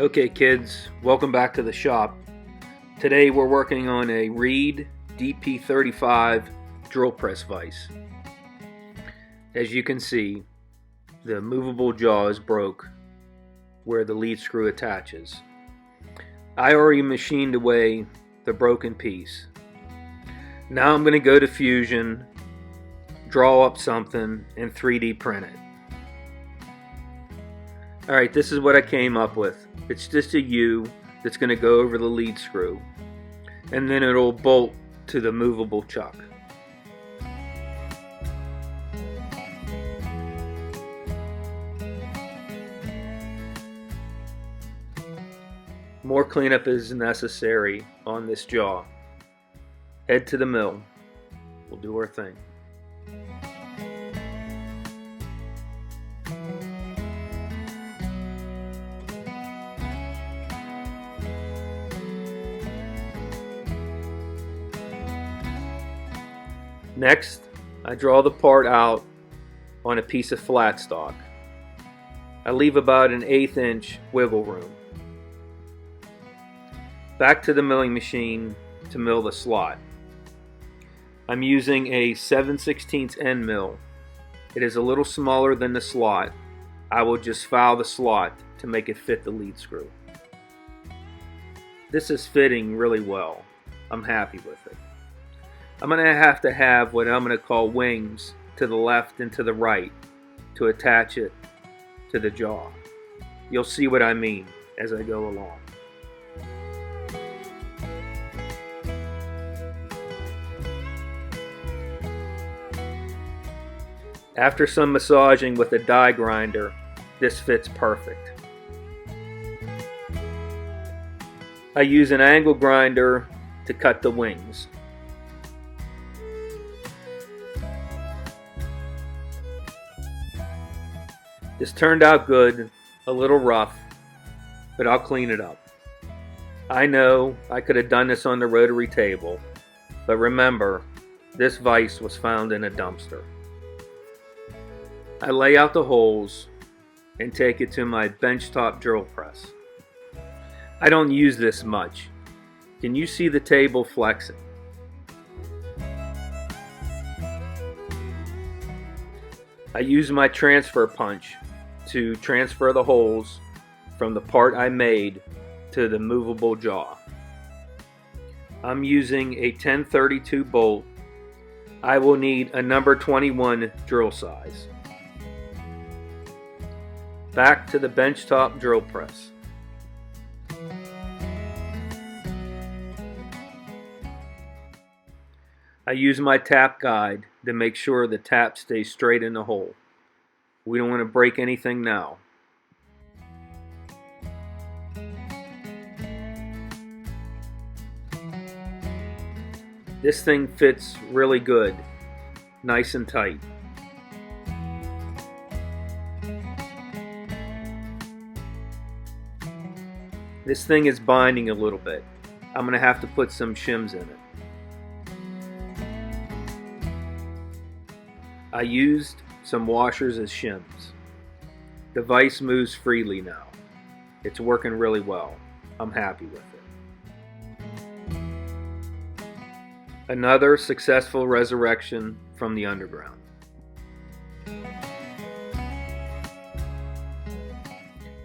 Okay kids, welcome back to the shop. Today we're working on a Reed DP35 drill press vise. As you can see, the movable jaw is broke where the lead screw attaches. I already machined away the broken piece. Now I'm going to go to Fusion, draw up something, and 3D print it. Alright, this is what I came up with. It's just a U that's going to go over the lead screw, and then it'll bolt to the movable chuck. More cleanup is necessary on this jaw. Head to the mill. We'll do our thing. Next, I draw the part out on a piece of flat stock. I leave about an 1/8 inch wiggle room. Back to the milling machine to mill the slot. I'm using a 7/16 end mill. It is a little smaller than the slot. I will just file the slot to make it fit the lead screw. This is fitting really well. I'm happy with it. I'm going to have what I'm going to call wings to the left and to the right to attach it to the jaw. You'll see what I mean as I go along. After some massaging with a die grinder, this fits perfect. I use an angle grinder to cut the wings. This turned out good, a little rough, but I'll clean it up. I know I could have done this on the rotary table, but remember, this vise was found in a dumpster. I lay out the holes and take it to my benchtop drill press. I don't use this much. Can you see the table flexing? I use my transfer punch to transfer the holes from the part I made to the movable jaw. I'm using a 1032 bolt. I will need a number 21 drill size. Back to the benchtop drill press. I use my tap guide to make sure the tap stays straight in the hole. We don't want to break anything now. This thing fits really good, nice and tight. This thing is binding a little bit. I'm going to have to put some shims in it. I used some washers as shims. The vise moves freely now. It's working really well. I'm happy with it. Another successful resurrection from the underground.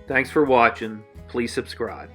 Thanks for watching. Please subscribe.